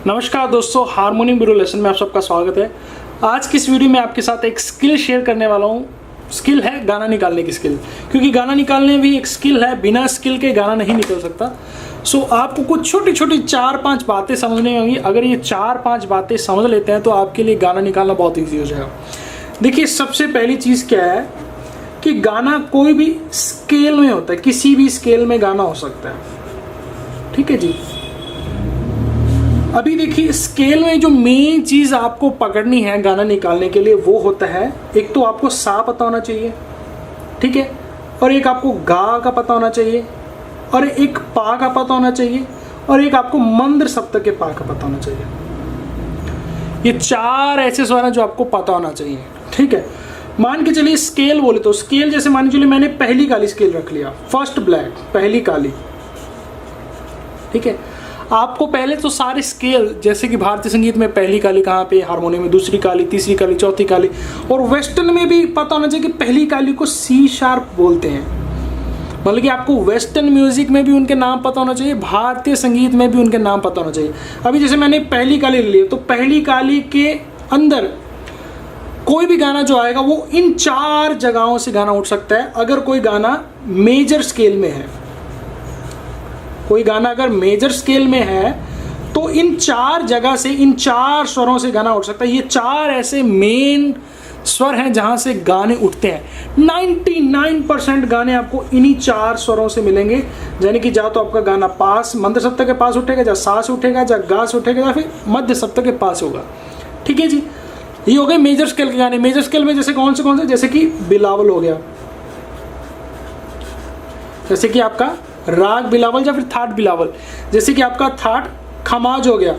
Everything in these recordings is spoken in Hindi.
नमस्कार दोस्तों, हार्मोनियम ब्यूरो लेसन में आप सबका स्वागत है। आज की इस वीडियो में आपके साथ एक स्किल शेयर करने वाला हूँ। स्किल है गाना निकालने की स्किल, क्योंकि गाना निकालने भी एक स्किल है, बिना स्किल के गाना नहीं निकल सकता। सो आपको कुछ छोटी छोटी 4-5 बातें समझनी होंगी। अगर ये 4-5 बातें समझ लेते हैं तो आपके लिए गाना निकालना बहुत ईजी हो जाएगा। देखिए, सबसे पहली चीज़ क्या है कि गाना कोई भी स्केल में होता है, किसी भी स्केल में गाना हो सकता है। ठीक है जी। अभी देखिए, स्केल में जो मेन चीज़ आपको पकड़नी है गाना निकालने के लिए वो होता है, एक तो आपको सा पता होना चाहिए, ठीक है, और एक आपको गा का पता होना चाहिए, और एक पा का पता होना चाहिए, और एक आपको मंद्र सप्तक के पा का पता होना चाहिए। ये 4 ऐसे स्वर हैं जो आपको पता होना चाहिए। ठीक है, मान के चलिए स्केल बोले तो स्केल जैसे मान के चलिए मैंने पहली काली स्केल रख लिया, फर्स्ट ब्लैक, पहली काली। ठीक है, आपको पहले तो सारे स्केल, जैसे कि भारतीय संगीत में पहली काली कहाँ पे, हारमोनियम में दूसरी काली, तीसरी काली, चौथी काली, और वेस्टर्न में भी पता होना चाहिए कि पहली काली को सी शार्प बोलते हैं। मतलब कि आपको वेस्टर्न म्यूजिक में भी उनके नाम पता होना चाहिए, भारतीय संगीत में भी उनके नाम पता होना चाहिए। अभी जैसे मैंने पहली काली ले ली, तो पहली काली के अंदर कोई भी गाना जो आएगा वो इन 4 जगहों से गाना उठ सकता है। अगर कोई गाना मेजर स्केल में है, कोई गाना अगर मेजर स्केल में है तो इन 4 जगह से, इन 4 स्वरों से गाना उठ सकता है। ये 4 ऐसे मेन स्वर हैं जहां से गाने उठते हैं। 99% गाने आपको इन्हीं 4 स्वरों से मिलेंगे। यानी कि या तो आपका गाना पास, मंद्र सप्तक के पास उठेगा, या सा से उठेगा, या गा से उठेगा, या फिर मध्य सप्तक के पास होगा। ठीक है जी, ये हो गए मेजर स्केल के गाने। मेजर स्केल में जैसे कौन से, जैसे कि बिलावल हो गया, जैसे कि आपका राग बिलावल, या फिर थाट बिलावल, जैसे कि आपका थाट खमाज हो गया।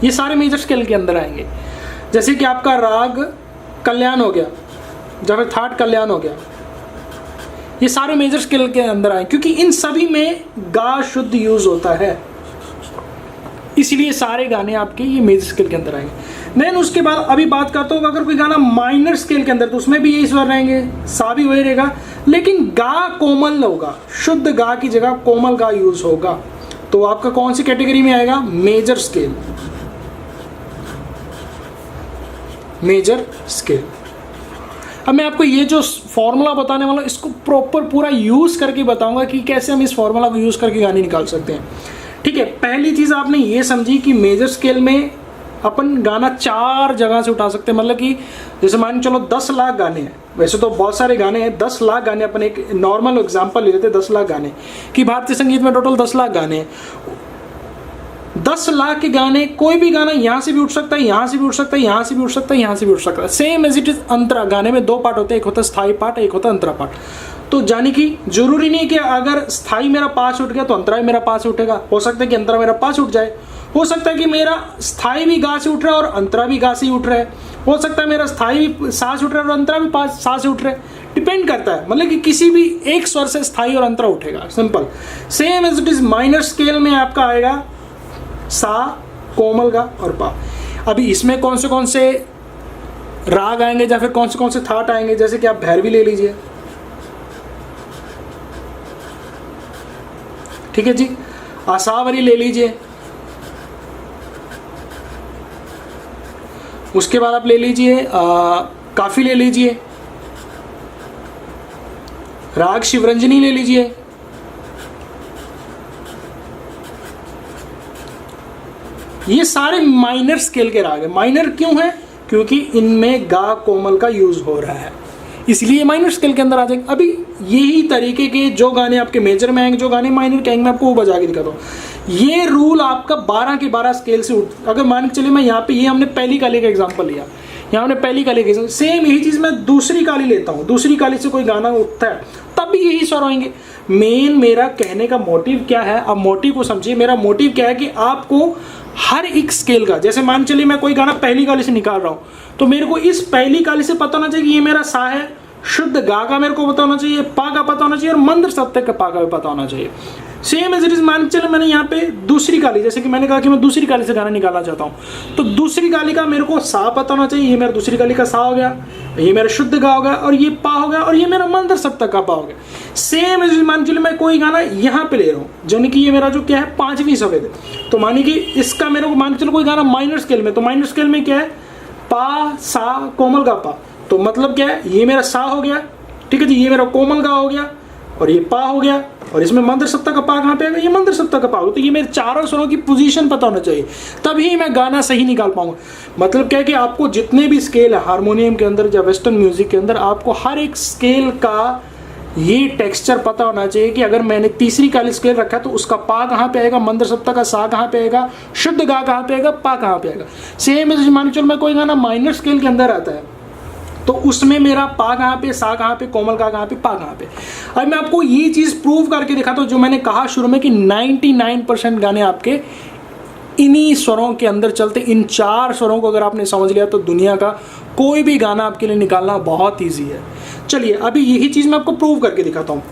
ये सारे मेजर स्केल के अंदर आएंगे। जैसे कि आपका राग कल्याण हो गया, या फिर थाट कल्याण हो गया, ये सारे मेजर स्केल के अंदर आए, क्योंकि इन सभी में गा शुद्ध यूज होता है, इसलिए सारे गाने आपके ये मेजर स्केल के अंदर आएंगे। देन उसके बाद अभी बात करता हूँ, अगर कोई गाना माइनर स्केल के अंदर, तो उसमें भी यही स्वर रहेंगे, सा भी वही रहेगा, लेकिन गा कोमल होगा, शुद्ध गा की जगह कोमल गा यूज होगा। तो आपका कौन सी कैटेगरी में आएगा? Major scale. Major scale. अब मैं आपको ये जो फॉर्मूला बताने वाला हूँ, इसको प्रॉपर पूरा यूज करके बताऊंगा कि कैसे हम इस फॉर्मूला को यूज करके गाने निकाल सकते हैं। ठीक है, पहली चीज आपने ये समझी कि मेजर स्केल में अपन गाना 4 जगह से उठा सकते हैं। मतलब कि जैसे मान चलो 10 लाख गाने हैं, वैसे तो बहुत सारे गाने हैं, 10 लाख गाने, अपन एक नॉर्मल एग्जांपल ले लेते हैं 10 लाख गाने कि भारतीय संगीत में टोटल 10 लाख गाने हैं। 10 लाख के गाने, कोई भी गाना यहाँ से भी उठ सकता है, यहाँ से भी उठ सकता है, यहाँ से भी उठ सकता है, यहाँ से भी उठ सकता है। सेम एज इट इज अंतरा। गाने में 2 पार्ट होते हैं, एक होता है स्थायी पार्ट, एक होता है अंतरा पार्ट। तो जानी कि जरूरी नहीं कि अगर स्थाई मेरा पास उठ गया तो अंतरा मेरा पास उठेगा। हो सकता है कि अंतरा मेरा पास उठ जाए, हो सकता है कि मेरा स्थाई भी गा से उठ रहा है और अंतरा भी गा से ही उठ रहा है, हो सकता है मेरा स्थाई भी सा से उठ रहा है और अंतरा भी पास सा से उठ रहा है। डिपेंड करता है, मतलब कि किसी भी एक स्वर से स्थाई और अंतरा उठेगा, simple. Same as it is minor scale में आपका आएगा सा, कोमल गा और पा। अभी इसमें कौन से राग आएंगे या फिर कौन से थाट आएंगे? जैसे कि आप भैरवी ले लीजिए, ठीक है जी, आसावरी ले लीजिए, उसके बाद आप ले लीजिए काफी ले लीजिए, राग शिवरंजनी ले लीजिए। ये सारे माइनर स्केल के राग है। माइनर क्यों है? क्योंकि इनमें गा कोमल का यूज हो रहा है, इसलिए माइनर स्केल के अंदर आ जाएंगे। अभी यही तरीके के जो गाने आपके मेजर में आएंगे, जो गाने माइनर के आएंगे, मैं आपको वो बजा के दिखाता हूँ। ये रूल आपका 12 के 12 स्केल से उठ, अगर मान के चलिए मैं यहाँ पे, ये हमने पहली काली का एग्जांपल लिया, यहाँ हमने पहली काली का, सेम यही चीज मैं दूसरी काली लेता हूँ, दूसरी काली से कोई गाना उठता है तब भी यही स्वर आएंगे। मेन मेरा कहने का मोटिव क्या है? अब मोटिव को समझिए। मेरा मोटिव क्या है कि आपको हर एक स्केल का, जैसे मान चलिए मैं कोई गाना पहली काली से निकाल रहा हूँ, तो मेरे को इस पहली काली से पता होना चाहिए कि ये मेरा सा है, शुद्ध गा का मेरे को पता होना चाहिए, पा का पता होना चाहिए और मंद्र सप्तक का पा का भी पता होना चाहिए। सेम एज इट इज मान चलो मैंने यहाँ पे दूसरी काली, जैसे कि मैंने कहा कि मैं दूसरी काली से गाना निकालना चाहता हूँ, तो दूसरी काली का मेरे को सा पता होना चाहिए। ये मेरा दूसरी काली का सा हो गया, ये मेरा शुद्ध गा हो गया, और ये पा हो गया, और ये मेरा मंत्र सप्तक का पा हो गया। सेम एज इट इज मान चलो मैं कोई गाना यहाँ पे ले रहा हूँ, यानी कि ये मेरा जो क्या है 5वीं सफेद है, तो मानिए कि इसका मेरे को मान चलो कोई गाना माइनर स्केल में, तो माइनर स्केल में क्या है पा सा कोमल का पा, तो मतलब क्या है ये मेरा सा हो गया, ठीक है जी, ये मेरा कोमल का हो गया और ये पा हो गया, और इसमें मंत्र सप्तक का पा कहाँ पे आएगा, ये मंत्र सप्तक का पा होगा। तो ये मेरे चारों स्वरों की पोजीशन पता होना चाहिए, तभी मैं गाना सही निकाल पाऊंगा। मतलब क्या है कि आपको जितने भी स्केल है हारमोनियम के अंदर या वेस्टर्न म्यूजिक के अंदर, आपको हर एक स्केल का ये टेक्सचर पता होना चाहिए कि अगर मैंने तीसरी काली स्केल रखा है तो उसका पा कहाँ पे आएगा, मंत्र सप्तक का सा कहाँ पे आएगा, शुद्ध गा कहाँ पे आएगा, पा कहाँ पे आएगा। सेम एज मान चलो मैं कोई गाना माइनर स्केल के अंदर आता है तो उसमें मेरा पा कहाँ पे, सा कहाँ पे, कोमल का कहाँ पे, पा कहाँ पे। अब मैं आपको ये चीज़ प्रूव करके दिखाता हूँ जो मैंने कहा शुरू में कि 99% गाने आपके इन्हीं स्वरों के अंदर चलते। इन 4 स्वरों को अगर आपने समझ लिया तो दुनिया का कोई भी गाना आपके लिए निकालना बहुत ईजी है। चलिए अभी यही चीज़ मैं आपको प्रूव करके दिखाता हूँ।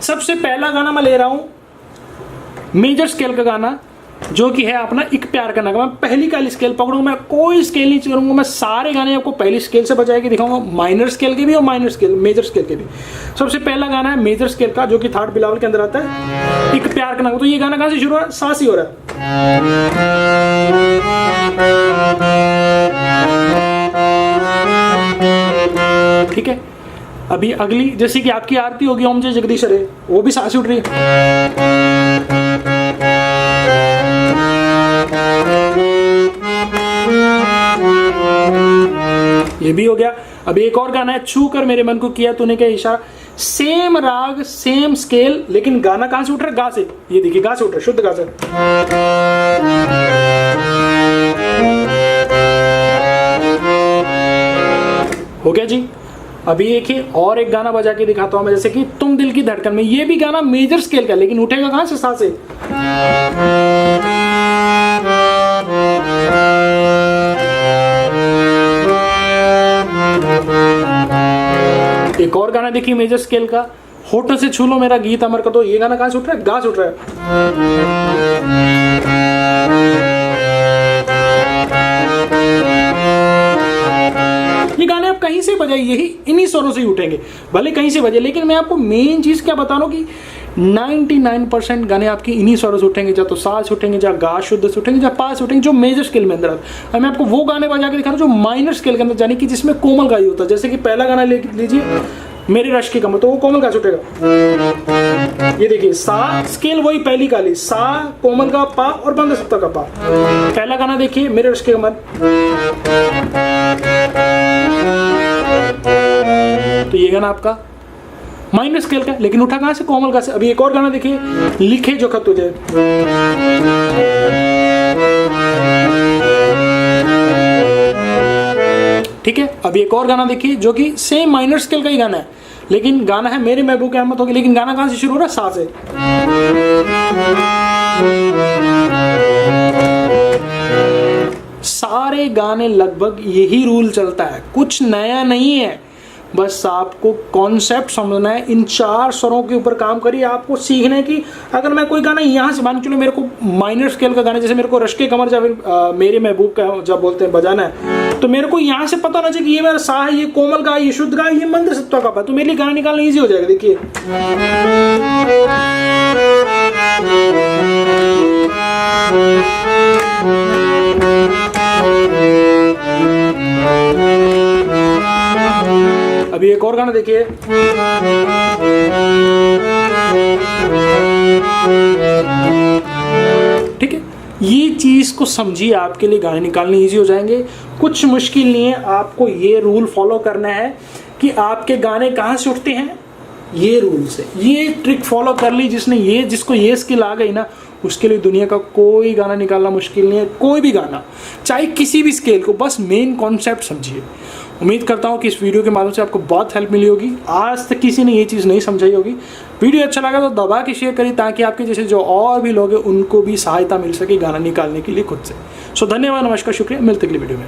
सबसे पहला गाना मैं ले रहा हूँ मेजर स्केल का गाना, जो कि है अपना एक प्यार का नगमा। मैं पहली काली स्केल पकड़ूंगा, मैं कोई स्केल नहीं करूंगा, मैं सारे गाने आपको पहली स्केल से बजा के दिखाऊंगा, माइनर स्केल के भी और माइनर स्केल मेजर स्केल के भी। सबसे पहला गाना है मेजर स्केल का, जो कि थर्ड बिलावल के अंदर आता है, एक प्यार का नगमा। तो ये गाना कहां से शुरू हो रहा है, सा से हो रहा है, ठीक है। अभी अगली जैसे कि आपकी आरती होगी ओम जय जगदीश हरे, वो भी सा से उठ रही है। ये भी हो गया। अब एक और गाना है छू कर मेरे मन को किया तूने क्या इशारा। सेम राग सेम स्केल, लेकिन गाना कहां से उठ रहा है, गा से। ये देखिए गा से उठ रहा है, शुद्ध गा से। हो गया जी। अभी एक ही और एक गाना बजा के दिखाता हूं मैं, जैसे कि तुम दिल की धड़कन में। ये भी गाना मेजर स्केल का, लेकिन उठेगा कहां से, सा से। एक और गाना देखिए मेजर स्केल का, होठों से छू लो मेरा गीत अमर कर दो। ये गाना कहां से उठ रहा है, गा से उठ रहा है। ये गाने आप कहीं से बजाइए, यही इन्हीं स्वरों से ही उठेंगे, भले कहीं से बजे। लेकिन मैं आपको मेन चीज क्या बता रहा हूं कि 99% गाने आपकी इन्हीं स्वरों से उठेंगे, या तो सा से उठेंगे, या गा शुद्ध से उठेंगे, या पा से उठेंगे, जो मेजर स्केल में अंदर आता है। मैं आपको वो गाने बजा के दिखा रहा हूं जो माइनर स्केल के अंदर, यानी कि जिसमें कोमल गाई होता है। जैसे कि पहला गाना लीजिए मेरे रश की कमर, तो वो कोमल का उठेगा। ये देखिए सा स्केल वही पहली काली, सा कोमल का पा और बंद सप्तक का पा। पहला गाना देखिए मेरे रश की कमर, तो ये गाना आपका माइनर स्केल का, लेकिन उठा कहां से, कोमल का से। अभी एक और गाना देखिए लिखे जो खत तुझे, ठीक है। अभी एक और गाना देखिए जो कि सेम माइनर स्केल का ही गाना है, लेकिन गाना है मेरे महबूब की अहमद होगी, लेकिन गाना कहां से शुरू हो रहा है, सा से। सारे गाने लगभग यही रूल चलता है, कुछ नया नहीं है। बस आपको कॉन्सेप्ट समझना है, इन 4 स्वरों के ऊपर काम करिए। आपको सीखना है कि अगर मैं कोई गाना यहाँ से मान चलो मेरे को माइनर स्केल का गाना, जैसे मेरे को रश्के कमर या फिर मेरे महबूब का जब बोलते हैं बजाना है, तो मेरे को यहाँ से पता होना चाहिए कि ये मेरा सा है, ये कोमल का, ये शुद्ध का, ये मंत्र सत्ता का, तो मेरे लिए गाना निकालना ईजी हो जाएगा। देखिए अभी एक और गाना देखिए, ठीक है। ये चीज को समझिए, आपके लिए गाने निकालने इजी हो जाएंगे, कुछ मुश्किल नहीं है। आपको ये रूल फॉलो करना है कि आपके गाने कहाँ से उठते हैं, ये रूल से। ये ट्रिक फॉलो कर ली जिसने जिसको ये स्किल आ गई ना, उसके लिए दुनिया का कोई गाना निकालना मुश्किल नहीं है। कोई भी गाना, चाहे किसी भी स्केल को, बस मेन कॉन्सेप्ट समझिए। उम्मीद करता हूँ कि इस वीडियो के माध्यम से आपको बहुत हेल्प मिली होगी। आज तक किसी ने ये चीज़ नहीं समझाई होगी। वीडियो अच्छा लगा तो दबा के शेयर करिए, ताकि आपके जैसे जो और भी लोग हैं उनको भी सहायता मिल सके गाना निकालने के लिए खुद से। धन्यवाद, नमस्कार, शुक्रिया, मिलते अगली वीडियो में।